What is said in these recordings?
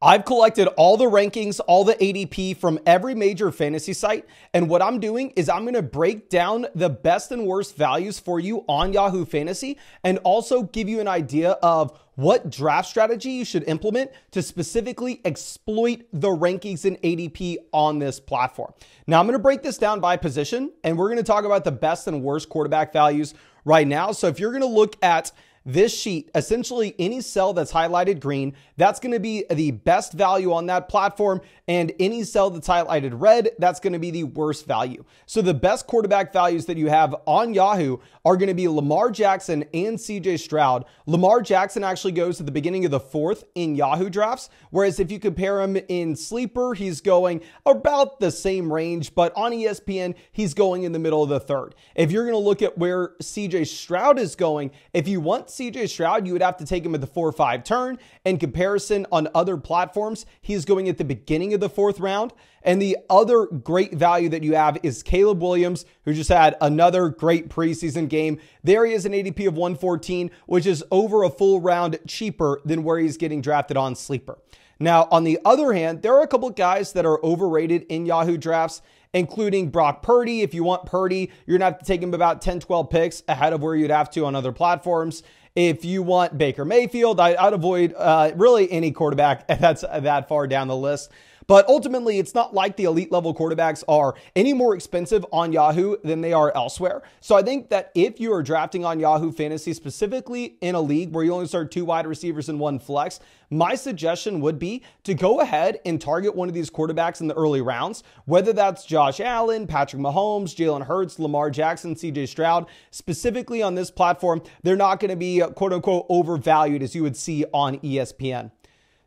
I've collected all the rankings, all the ADP from every major fantasy site. And what I'm doing is I'm going to break down the best and worst values for you on Yahoo Fantasy and also give you an idea of what draft strategy you should implement to specifically exploit the rankings and ADP on this platform. Now, I'm going to break this down by position, and we're going to talk about the best and worst quarterback values right now. So if you're going to look at this sheet, essentially any cell that's highlighted green, that's going to be the best value on that platform. And any cell that's highlighted red, that's going to be the worst value. So the best quarterback values that you have on Yahoo are going to be Lamar Jackson and CJ Stroud. Lamar Jackson actually goes to the beginning of the fourth in Yahoo drafts. Whereas if you compare him in Sleeper, he's going about the same range, but on ESPN, he's going in the middle of the third. If you're going to look at where CJ Stroud is going, if you want CJ Stroud, you would have to take him at the 4-5 turn. In comparison on other platforms, he's going at the beginning of the fourth round. And the other great value that you have is Caleb Williams, who just had another great preseason game. There he is an ADP of 114, which is over a full round cheaper than where he's getting drafted on Sleeper. Now, on the other hand, there are a couple of guys that are overrated in Yahoo drafts, including Brock Purdy. If you want Purdy, you're going to have to take him about 10, 12 picks ahead of where you'd have to on other platforms. If you want Baker Mayfield, I'd avoid really any quarterback that's that far down the list. But ultimately, it's not like the elite level quarterbacks are any more expensive on Yahoo than they are elsewhere. So I think that if you are drafting on Yahoo Fantasy, specifically in a league where you only start 2 wide receivers and 1 flex, my suggestion would be to go ahead and target one of these quarterbacks in the early rounds, whether that's Josh Allen, Patrick Mahomes, Jalen Hurts, Lamar Jackson, CJ Stroud. Specifically on this platform, they're not going to be quote unquote overvalued as you would see on ESPN.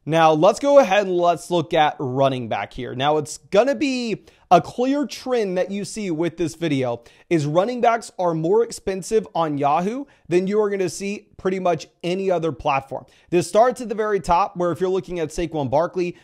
Now, let's go ahead and let's look at running back here. Now, it's going to be a clear trend that you see with this video is running backs are more expensive on Yahoo than you are going to see pretty much any other platform. This starts at the very top where if you're looking at Saquon Barkley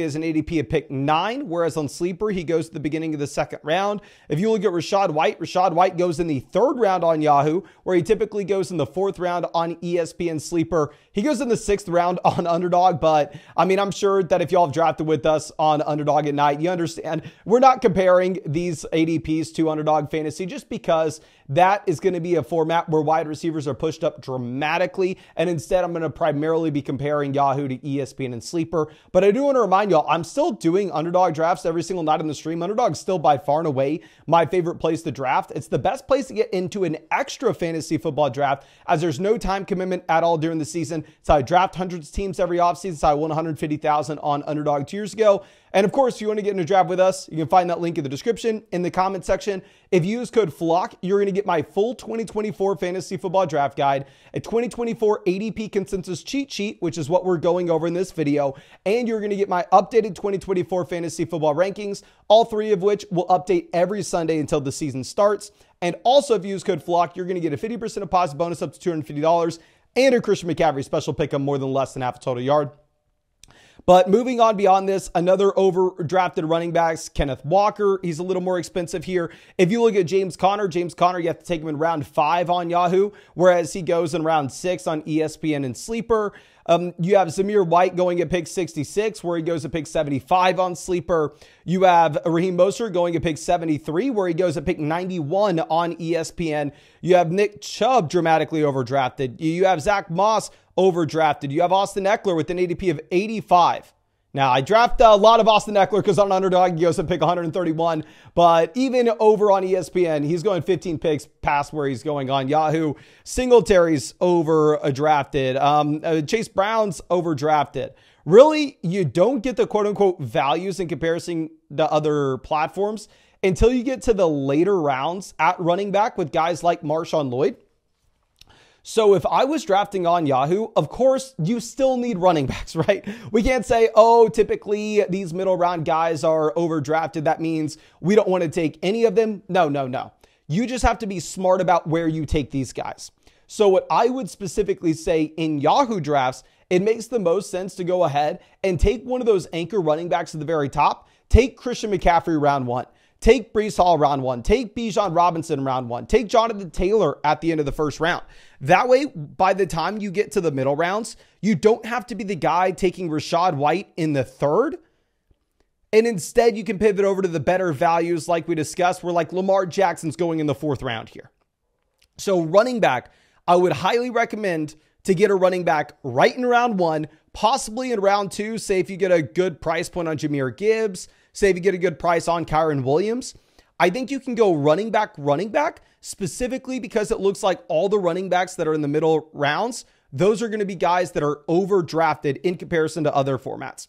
has an ADP of pick 9, whereas on Sleeper, he goes to the beginning of the second round. If you look at Rashad White goes in the 3rd round on Yahoo, where he typically goes in the 4th round on ESPN Sleeper. He goes in the 6th round on Underdog, but I mean, I'm sure that if y'all have drafted with us on Underdog at night, you understand we're not comparing these ADPs to Underdog Fantasy just because that is going to be a format where wide receivers are pushed up dramatically. And instead, I'm going to primarily be comparing Yahoo to ESPN and Sleeper. But I do want to remind y'all, I'm still doing Underdog drafts every single night on the stream. Underdog's still by far and away my favorite place to draft. It's the best place to get into an extra fantasy football draft as there's no time commitment at all during the season. So I draft hundreds of teams every offseason. So I won 150,000 on Underdog 2 years ago. And of course, if you want to get in a draft with us, you can find that link in the description, in the comment section. If you use code FLOCK, you're going to get my full 2024 fantasy football draft guide, a 2024 ADP consensus cheat sheet, which is what we're going over in this video. And you're going to get my updated 2024 fantasy football rankings, all 3 of which will update every Sunday until the season starts. And also, if you use code FLOCK, you're going to get a 50% deposit bonus up to $250 and a Christian McCaffrey special pick of more than less than half a total yard. But moving on beyond this, another overdrafted running backs, Kenneth Walker. He's a little more expensive here. If you look at James Conner, you have to take him in round 5 on Yahoo, whereas he goes in round 6 on ESPN and Sleeper. You have Zamir White going at pick 66, where he goes at pick 75 on Sleeper. You have Raheem Mostert going at pick 73, where he goes at pick 91 on ESPN. You have Nick Chubb dramatically overdrafted. You have Zach Moss overdrafted. You have Austin Eckler with an ADP of 85. Now, I draft a lot of Austin Eckler because on Underdog, he goes to pick 131. But even over on ESPN, he's going 15 picks past where he's going on Yahoo. Singletary's overdrafted. Chase Brown's overdrafted. Really, you don't get the quote-unquote values in comparison to other platforms until you get to the later rounds at running back with guys like Marshawn Lloyd. So if I was drafting on Yahoo, of course, you still need running backs, right? We can't say, oh, typically these middle round guys are overdrafted. That means we don't want to take any of them. No. You just have to be smart about where you take these guys. So what I would specifically say in Yahoo drafts, it makes the most sense to go ahead and take one of those anchor running backs at the very top. Take Christian McCaffrey round 1. Take Breece Hall round 1. Take Bijan Robinson round 1. Take Jonathan Taylor at the end of the first round. That way, by the time you get to the middle rounds, you don't have to be the guy taking Rachaad White in the 3rd. And instead, you can pivot over to the better values like we discussed, where like Lamar Jackson's going in the 4th round here. So running back, I would highly recommend to get a running back right in round 1, possibly in round 2. Say if you get a good price point on Jahmyr Gibbs, say if you get a good price on Kyron Williams. I think you can go running back, specifically because it looks like all the running backs that are in the middle rounds, those are going to be guys that are overdrafted in comparison to other formats.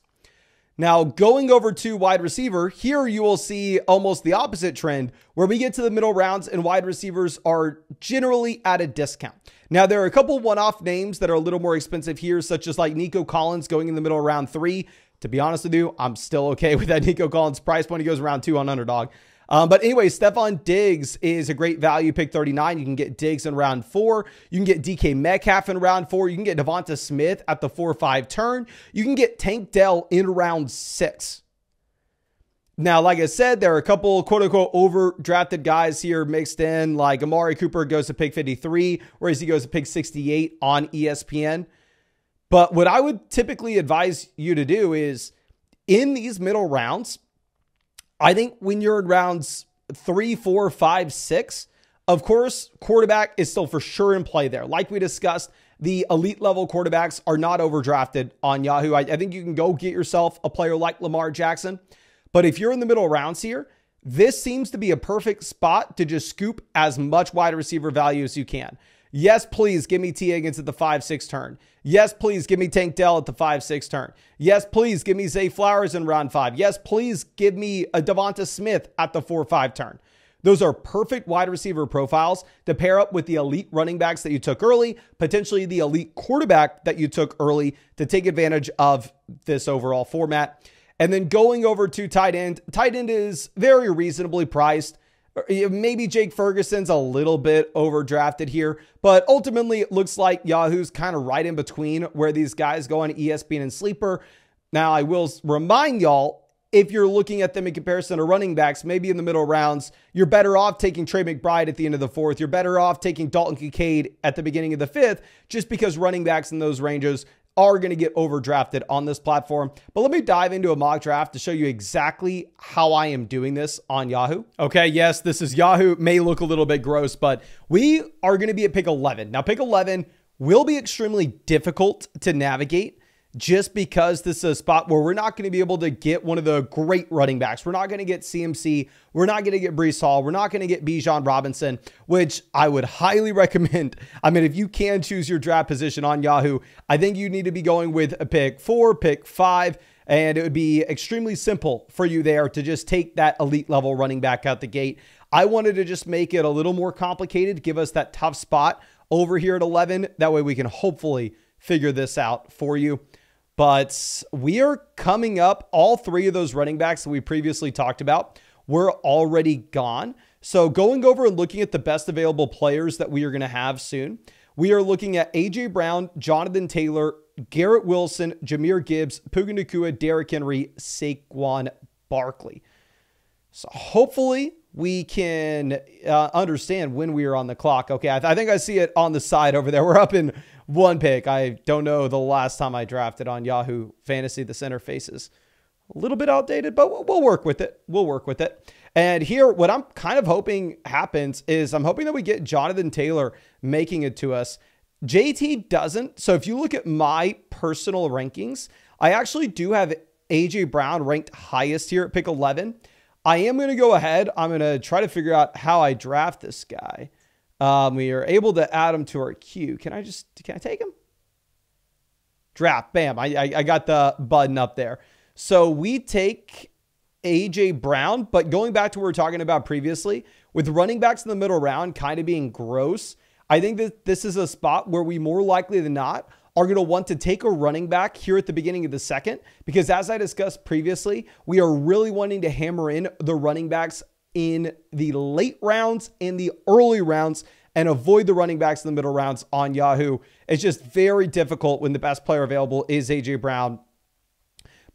Now, going over to wide receiver, here you will see almost the opposite trend where we get to the middle rounds and wide receivers are generally at a discount. Now, there are a couple one-off names that are a little more expensive here, such as like Nico Collins going in the middle of round 3. To be honest with you, I'm still okay with that Nico Collins price point. He goes around 2 on Underdog. But anyway, Stephon Diggs is a great value, pick 39. You can get Diggs in round 4. You can get DK Metcalf in round 4. You can get Devonta Smith at the 4-5 turn. You can get Tank Dell in round 6. Now, like I said, there are a couple quote-unquote overdrafted guys here mixed in, like Amari Cooper goes to pick 53, whereas he goes to pick 68 on ESPN. But what I would typically advise you to do is in these middle rounds, I think when you're in rounds 3, 4, 5, 6, of course, quarterback is still for sure in play there. Like we discussed, the elite level quarterbacks are not overdrafted on Yahoo. I think you can go get yourself a player like Lamar Jackson. But if you're in the middle rounds here, this seems to be a perfect spot to just scoop as much wide receiver value as you can. Yes, please give me T. Higgins at the 5-6 turn. Yes, please give me Tank Dell at the 5-6 turn. Yes, please give me Zay Flowers in round 5. Yes, please give me a Devonta Smith at the 4-5 turn. Those are perfect wide receiver profiles to pair up with the elite running backs that you took early, potentially the elite quarterback that you took early to take advantage of this overall format. And then going over to tight end. Tight end is very reasonably priced. Maybe Jake Ferguson's a little bit overdrafted here, but ultimately it looks like Yahoo's kind of right in between where these guys go on ESPN and Sleeper. Now, I will remind y'all, if you're looking at them in comparison to running backs, maybe in the middle rounds, you're better off taking Trey McBride at the end of the 4th. You're better off taking Dalton Kincaid at the beginning of the 5th, just because running backs in those ranges are going to get overdrafted on this platform. But let me dive into a mock draft to show you exactly how I am doing this on Yahoo. Okay, yes, this is Yahoo. It may look a little bit gross, but we are going to be at pick 11. Now, pick 11 will be extremely difficult to navigate just because this is a spot where we're not going to be able to get one of the great running backs. We're not going to get CMC. We're not going to get Breece Hall. We're not going to get Bijan Robinson, which I would highly recommend. I mean, if you can choose your draft position on Yahoo, I think you need to be going with a pick 4, pick 5, and it would be extremely simple for you there to just take that elite level running back out the gate. I wanted to just make it a little more complicated, give us that tough spot over here at 11. That way we can hopefully figure this out for you. But we are coming up. All 3 of those running backs that we previously talked about were already gone. So going over and looking at the best available players that we are going to have soon, we are looking at A.J. Brown, Jonathan Taylor, Garrett Wilson, Jahmyr Gibbs, Puka Nacua, Derrick Henry, Saquon Barkley. So hopefully we can understand when we are on the clock. Okay, I think I see it on the side over there. We're up in 1 pick. I don't know the last time I drafted on Yahoo Fantasy. The center faces a little bit outdated, but we'll work with it. We'll work with it. And here, what I'm kind of hoping happens is I'm hoping that we get Jonathan Taylor making it to us. JT doesn't. So if you look at my personal rankings, I actually do have A.J. Brown ranked highest here at pick 11. I am going to go ahead. I'm going to try to figure out how I draft this guy. We are able to add him to our queue. Can I take him? Draft. Bam. I got the button up there. So we take A.J. Brown, but going back to what we were talking about previously, with running backs in the middle round kind of being gross, I think that this is a spot where we more likely than not are going to want to take a running back here at the beginning of the 2nd, because as I discussed previously, we are really wanting to hammer in the running backs in the late rounds, in the early rounds, and avoid the running backs in the middle rounds on Yahoo. It's just very difficult when the best player available is A.J. Brown.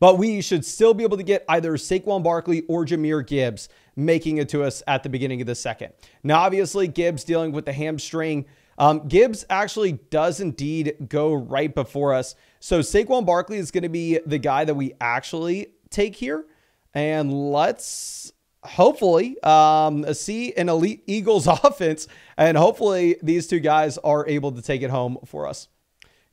but we should still be able to get either Saquon Barkley or Jahmyr Gibbs making it to us at the beginning of the second. Now, obviously, Gibbs dealing with the hamstring. Gibbs actually does indeed go right before us. So Saquon Barkley is going to be the guy that we actually take here. And let's hopefully see an elite Eagles offense. And hopefully these two guys are able to take it home for us.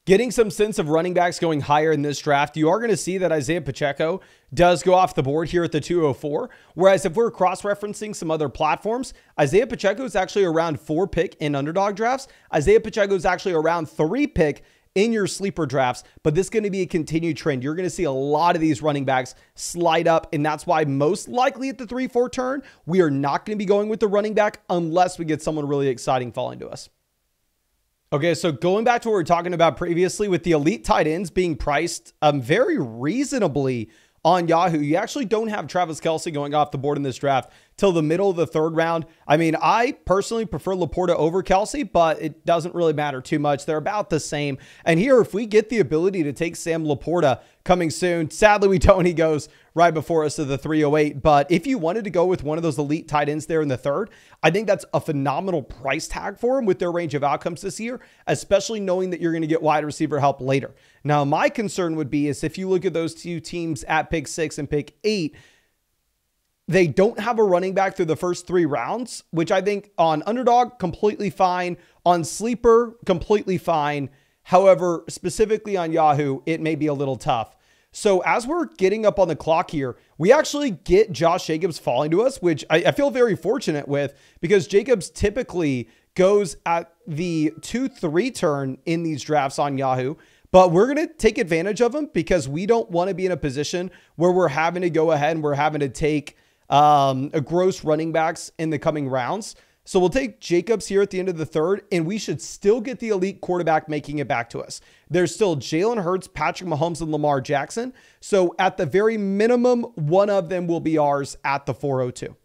Getting some sense of running backs going higher in this draft, you are going to see that Isaiah Pacheco does go off the board here at the 204. Whereas if we're cross-referencing some other platforms, Isaiah Pacheco is actually around 4 pick in underdog drafts. Isaiah Pacheco is actually around 3 pick in your sleeper drafts, but this is going to be a continued trend. You're going to see a lot of these running backs slide up, and that's why most likely at the 3-4 turn, we are not going to be going with the running back unless we get someone really exciting falling to us. Okay, so going back to what we were talking about previously with the elite tight ends being priced very reasonably on Yahoo, you actually don't have Travis Kelce going off the board in this draft till the middle of the 3rd round. I mean, I personally prefer Laporta over Kelce, but it doesn't really matter too much. They're about the same. And here, if we get the ability to take Sam Laporta coming soon, sadly we don't. He goes right before us to the 308. But if you wanted to go with one of those elite tight ends there in the 3rd, I think that's a phenomenal price tag for him with their range of outcomes this year, especially knowing that you're going to get wide receiver help later. Now, my concern would be is if you look at those two teams at pick 6 and pick 8, they don't have a running back through the first 3 rounds, which I think on underdog, completely fine. On sleeper, completely fine. However, specifically on Yahoo, it may be a little tough. So as we're getting up on the clock here, we actually get Josh Jacobs falling to us, which I feel very fortunate with because Jacobs typically goes at the 2-3 turn in these drafts on Yahoo. But we're going to take advantage of him because we don't want to be in a position where we're having to go ahead and we're having to take a gross running backs in the coming rounds. So we'll take Jacobs here at the end of the 3rd, and we should still get the elite quarterback making it back to us. There's still Jalen Hurts, Patrick Mahomes, and Lamar Jackson. So at the very minimum, one of them will be ours at the 402.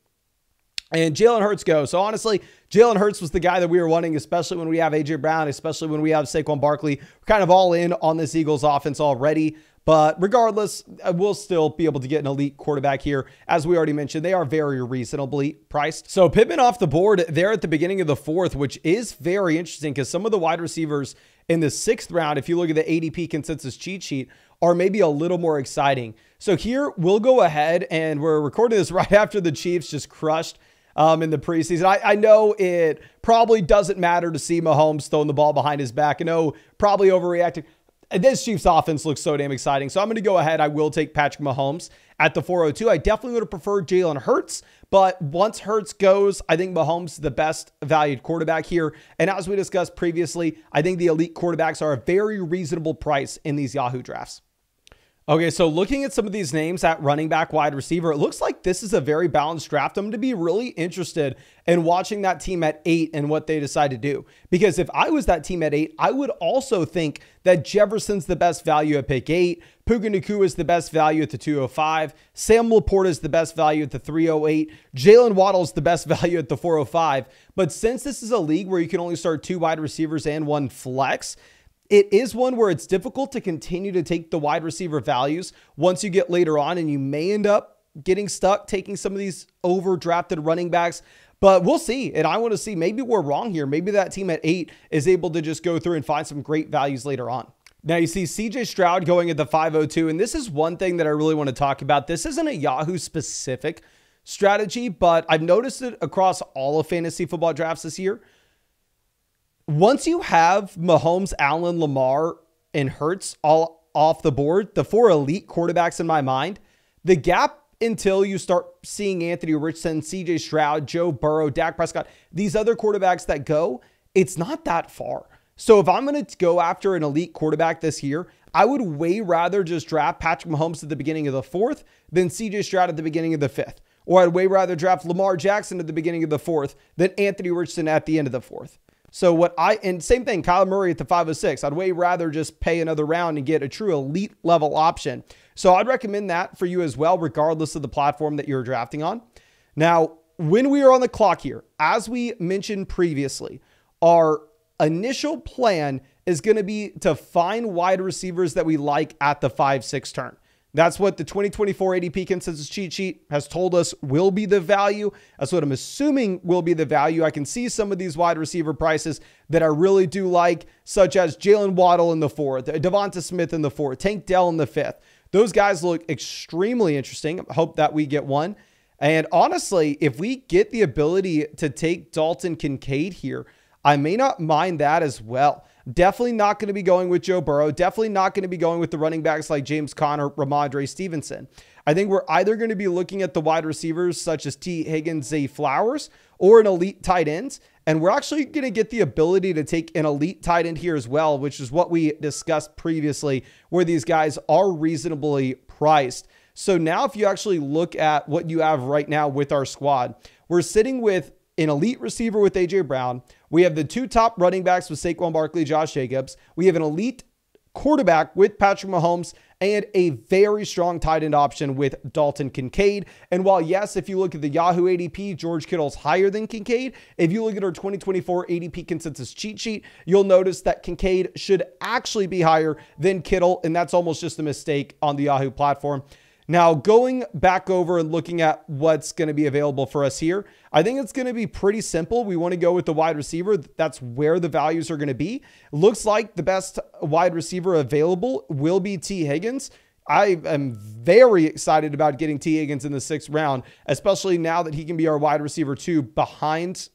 And Jalen Hurts goes. So honestly, Jalen Hurts was the guy that we were wanting, especially when we have A.J. Brown, especially when we have Saquon Barkley. We're kind of all in on this Eagles offense already. But regardless, we'll still be able to get an elite quarterback here. As we already mentioned, they are very reasonably priced. So Pittman off the board there at the beginning of the 4th, which is very interesting because some of the wide receivers in the 6th round, if you look at the ADP consensus cheat sheet, are maybe a little more exciting. So here we'll go ahead and we're recording this right after the Chiefs just crushed in the preseason. I know it probably doesn't matter to see Mahomes throwing the ball behind his back. I know probably overreacting. This Chiefs offense looks so damn exciting. So I'm going to go ahead. I will take Patrick Mahomes at the 402. I definitely would have preferred Jalen Hurts, but once Hurts goes, I think Mahomes is the best valued quarterback here. And as we discussed previously, I think the elite quarterbacks are a very reasonable price in these Yahoo drafts. Okay, so looking at some of these names at running back, wide receiver, it looks like this is a very balanced draft. I'm going to be really interested in watching that team at 8 and what they decide to do. Because if I was that team at 8, I would also think that Jefferson's the best value at pick 8. Puka Nacua is the best value at the 205. Sam Laporta is the best value at the 308. Jalen Waddle's the best value at the 405. But since this is a league where you can only start 2 wide receivers and 1 flex, it is one where it's difficult to continue to take the wide receiver values once you get later on, and you may end up getting stuck taking some of these overdrafted running backs, but we'll see. And I want to see, maybe we're wrong here. Maybe that team at 8 is able to just go through and find some great values later on. Now you see CJ Stroud going at the 502, and this is one thing that I really want to talk about. This isn't a Yahoo specific strategy, but I've noticed it across all of fantasy football drafts this year. Once you have Mahomes, Allen, Lamar, and Hurts all off the board, the 4 elite quarterbacks in my mind, the gap until you start seeing Anthony Richardson, CJ Stroud, Joe Burrow, Dak Prescott, these other quarterbacks that go, it's not that far. So if I'm going to go after an elite quarterback this year, I would way rather just draft Patrick Mahomes at the beginning of the 4th than CJ Stroud at the beginning of the 5th. Or I'd way rather draft Lamar Jackson at the beginning of the 4th than Anthony Richardson at the end of the 4th. So and same thing, Kyler Murray at the 506. I'd way rather just pay another round and get a true elite level option. So I'd recommend that for you as well, regardless of the platform that you're drafting on. Now, when we are on the clock here, as we mentioned previously, our initial plan is going to be to find wide receivers that we like at the 5-6 turn. That's what the 2024 ADP consensus cheat sheet has told us will be the value. That's what I'm assuming will be the value. I can see some of these wide receiver prices that I really do like, such as Jalen Waddle in the 4th, Devonta Smith in the 4th, Tank Dell in the 5th. Those guys look extremely interesting. I hope that we get one. And honestly, if we get the ability to take Dalton Kincaid here, I may not mind that as well. Definitely not going to be going with Joe Burrow. Definitely not going to be going with the running backs like James Conner, Ramondre Stevenson. I think we're either going to be looking at the wide receivers such as T. Higgins, Zay Flowers, or an elite tight ends. And we're actually going to get the ability to take an elite tight end here as well, which is what we discussed previously, where these guys are reasonably priced. So now if you actually look at what you have right now with our squad, we're sitting with an elite receiver with A.J. Brown. We have the 2 top running backs with Saquon Barkley, Josh Jacobs. We have an elite quarterback with Patrick Mahomes and a very strong tight end option with Dalton Kincaid. And while, yes, if you look at the Yahoo ADP, George Kittle's higher than Kincaid. If you look at our 2024 ADP consensus cheat sheet, you'll notice that Kincaid should actually be higher than Kittle, and that's almost just a mistake on the Yahoo platform. Now, going back over and looking at what's going to be available for us here, I think it's going to be pretty simple. We want to go with the wide receiver. That's where the values are going to be. Looks like the best wide receiver available will be T. Higgins. I am very excited about getting T. Higgins in the 6th round, especially now that he can be our wide receiver 2 behind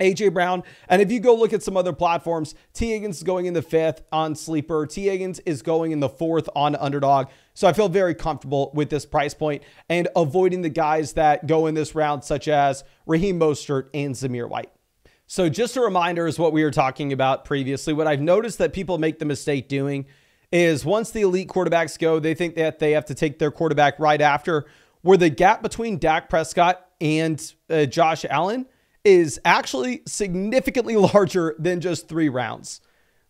A.J. Brown. And if you go look at some other platforms, T. Higgins is going in the 5th on Sleeper. T. Higgins is going in the 4th on Underdog. So I feel very comfortable with this price point and avoiding the guys that go in this round, such as Raheem Mostert and Zamir White. So just a reminder is what we were talking about previously. What I've noticed that people make the mistake doing is once the elite quarterbacks go, they think that they have to take their quarterback right after, where the gap between Dak Prescott and Josh Allen is actually significantly larger than just 3 rounds.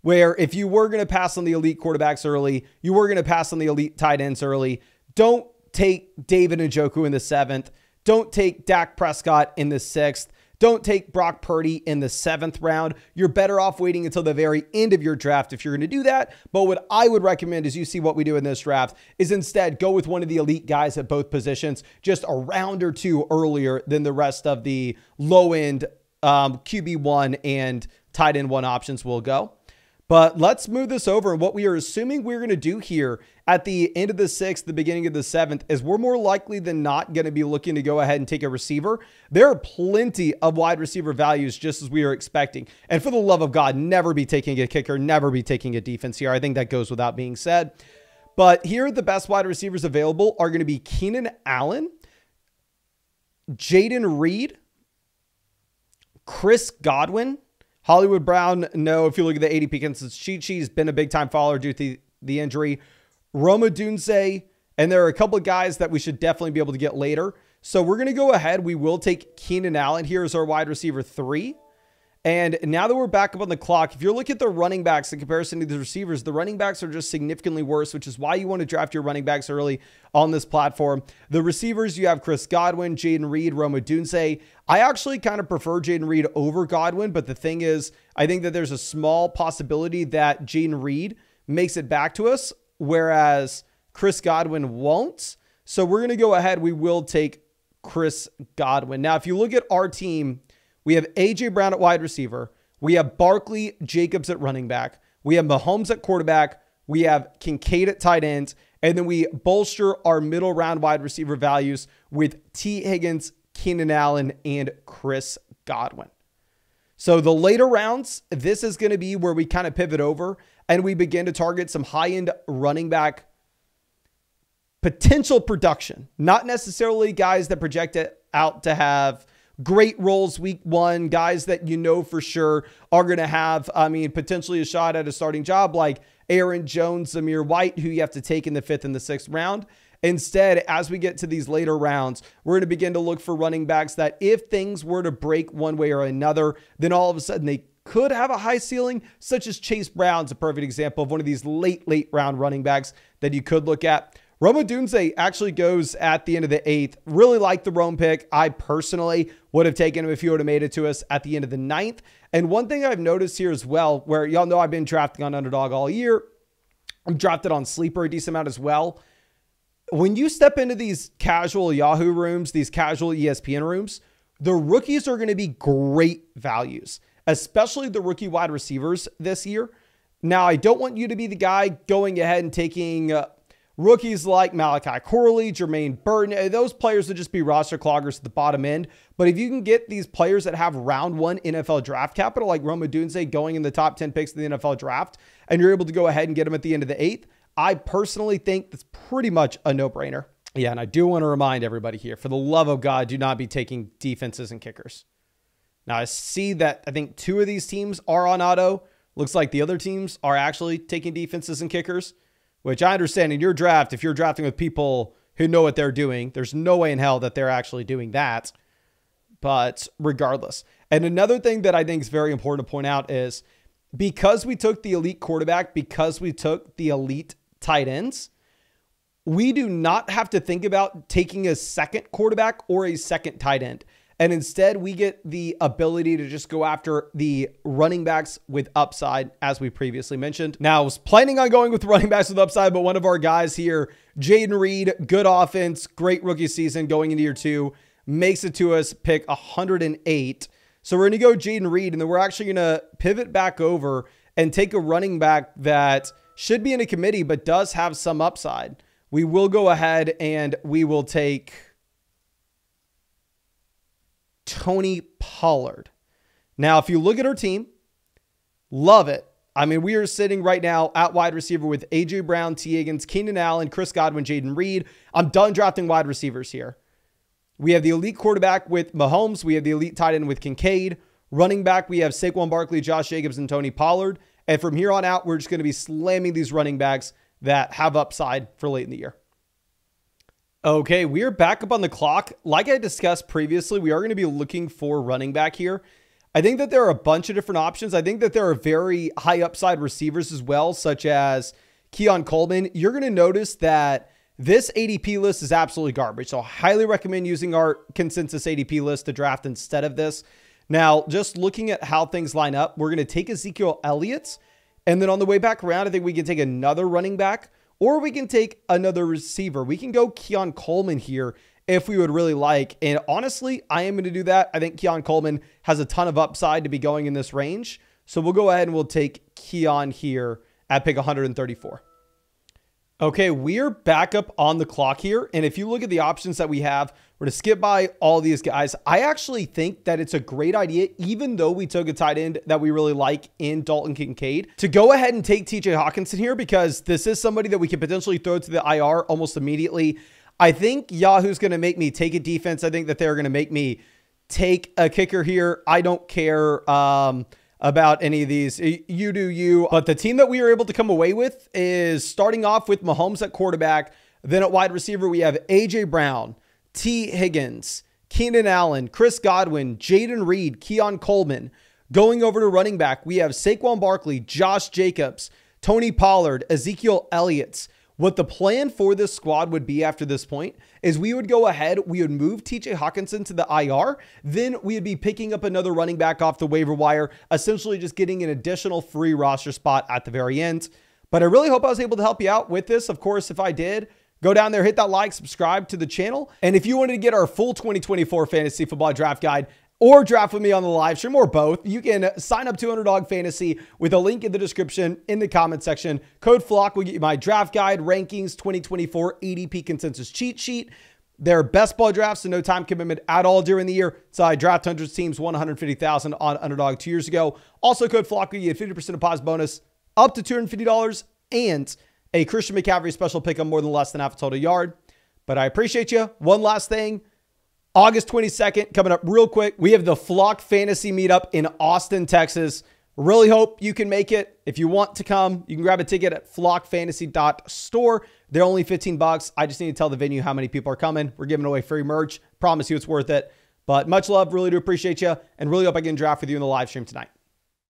Where if you were going to pass on the elite quarterbacks early, you were going to pass on the elite tight ends early, don't take David Njoku in the 7th. Don't take Dak Prescott in the 6th. Don't take Brock Purdy in the 7th round. You're better off waiting until the very end of your draft if you're going to do that. But what I would recommend is you see what we do in this draft is instead go with one of the elite guys at both positions just a round or 2 earlier than the rest of the low-end QB1 and tight end 1 options will go. But let's move this over. And what we are assuming we're going to do here at the end of the 6th, the beginning of the 7th, is we're more likely than not going to be looking to go ahead and take a receiver. There are plenty of wide receiver values just as we are expecting. And for the love of God, never be taking a kicker, never be taking a defense here. I think that goes without being said. But here, the best wide receivers available are going to be Keenan Allen, Jaden Reed, Chris Godwin, Hollywood Brown. No, if you look at the ADP consensus cheat sheet, he's been a big time follower due to the injury. Roma Dunze, and there are a couple of guys that we should definitely be able to get later. So we're going to go ahead. We will take Keenan Allen here as our wide receiver 3. And now that we're back up on the clock, if you're looking at the running backs in comparison to the receivers, the running backs are just significantly worse, which is why you want to draft your running backs early on this platform. The receivers, you have Chris Godwin, Jaden Reed, Roma Dunze. I actually kind of prefer Jaden Reed over Godwin, but the thing is, I think that there's a small possibility that Jaden Reed makes it back to us, whereas Chris Godwin won't. So we're going to go ahead. We will take Chris Godwin. Now, if you look at our team, we have A.J. Brown at wide receiver. We have Barkley, Jacobs at running back. We have Mahomes at quarterback. We have Kincaid at tight end. And then we bolster our middle round wide receiver values with T. Higgins, Keenan Allen, and Chris Godwin. So the later rounds, this is going to be where we kind of pivot over and we begin to target some high-end running back potential production. Not necessarily guys that project it out to have great roles week 1, guys that you know for sure are going to have, potentially a shot at a starting job like Aaron Jones, Zamir White, who you have to take in the 5th and the 6th round. Instead, as we get to these later rounds, we're going to begin to look for running backs that if things were to break one way or another, then all of a sudden they could have a high ceiling, such as Chase Brown's a perfect example of one of these late round running backs that you could look at. Roma Dunze actually goes at the end of the 8th. Really like the Rome pick. I personally would have taken him if he would have made it to us at the end of the 9th. And one thing I've noticed here as well, where y'all know I've been drafting on Underdog all year. I'm drafted on Sleeper a decent amount as well. when you step into these casual Yahoo rooms, these casual ESPN rooms, the rookies are going to be great values, especially the rookie wide receivers this year. Now, I don't want you to be the guy going ahead and taking rookies like Malachi Corley, Jermaine Burton. Those players would just be roster cloggers at the bottom end. But if you can get these players that have round one NFL draft capital, like Rome Odunze going in the top 10 picks of the NFL draft, and you're able to go ahead and get them at the end of the 8th, I personally think that's pretty much a no-brainer. Yeah, and I do want to remind everybody here, for the love of God, do not be taking defenses and kickers. Now, I see that I think 2 of these teams are on auto. Looks like the other teams are actually taking defenses and kickers, which I understand in your draft, if you're drafting with people who know what they're doing, there's no way in hell that they're actually doing that. But regardless. And another thing that I think is very important to point out is because we took the elite quarterback, because we took the elite tight ends, we do not have to think about taking a second quarterback or a second tight end. And instead, we get the ability to just go after the running backs with upside, as we previously mentioned. Now, I was planning on going with running backs with upside, but one of our guys here, Jaden Reed, good offense, great rookie season going into year 2, makes it to us pick 108. So we're going to go Jaden Reed, and then we're actually going to pivot back over and take a running back that should be in a committee, but does have some upside. We will go ahead and we will take Tony Pollard. Now, if you look at our team, love it. I mean, we are sitting right now at wide receiver with A.J. Brown, T. Higgins, Keenan Allen, Chris Godwin, Jaden Reed. I'm done drafting wide receivers here. We have the elite quarterback with Mahomes. We have the elite tight end with Kincaid. Running back, we have Saquon Barkley, Josh Jacobs, and Tony Pollard. And from here on out, we're just going to be slamming these running backs that have upside for late in the year. Okay, we are back up on the clock. Like I discussed previously, we are going to be looking for running back here. I think that there are a bunch of different options. I think that there are very high upside receivers as well, such as Keon Coleman. You're going to notice that this ADP list is absolutely garbage. So I highly recommend using our consensus ADP list to draft instead of this. Now, just looking at how things line up, we're going to take Ezekiel Elliott. And then on the way back around, I think we can take another running back, or we can take another receiver. We can go Keon Coleman here if we would really like. And honestly, I am going to do that. I think Keon Coleman has a ton of upside to be going in this range. So we'll go ahead and we'll take Keon here at pick 134. Okay, we're back up on the clock here. And if you look at the options that we have, we're going to skip by all these guys. I actually think that it's a great idea, even though we took a tight end that we really like in Dalton Kincaid, to go ahead and take TJ Hawkinson here, because this is somebody that we could potentially throw to the IR almost immediately. I think Yahoo's going to make me take a defense. I think that they're going to make me take a kicker here. I don't care about any of these. You do you. But the team that we are able to come away with is starting off with Mahomes at quarterback. Then at wide receiver, we have A.J. Brown, T. Higgins, Keenan Allen, Chris Godwin, Jaden Reed, Keon Coleman. Going over to running back, we have Saquon Barkley, Josh Jacobs, Tony Pollard, Ezekiel Elliott. What the plan for this squad would be after this point is we would go ahead, we would move TJ Hawkinson to the IR, then we would be picking up another running back off the waiver wire, essentially just getting an additional free roster spot at the very end. But I really hope I was able to help you out with this. Of course, if I did, go down there, hit that like, subscribe to the channel. And if you wanted to get our full 2024 fantasy football draft guide, or draft with me on the live stream, or both, you can sign up to Underdog Fantasy with a link in the description in the comment section. Code FLOCK will get you my draft guide, rankings, 2024 ADP consensus cheat sheet. They're best ball drafts and no time commitment at all during the year. So I draft hundreds of teams, 150,000 on Underdog 2 years ago. Also, code FLOCK will get you a 50% deposit bonus up to $250 and a Christian McCaffrey special pick on more than less than half a total yard. But I appreciate you. One last thing. August 22nd, coming up real quick. We have the Flock Fantasy Meetup in Austin, Texas. Really hope you can make it. If you want to come, you can grab a ticket at flockfantasy.store. They're only $15. I just need to tell the venue how many people are coming. We're giving away free merch. Promise you it's worth it. But much love. Really do appreciate you. And really hope I can draft with you in the live stream tonight.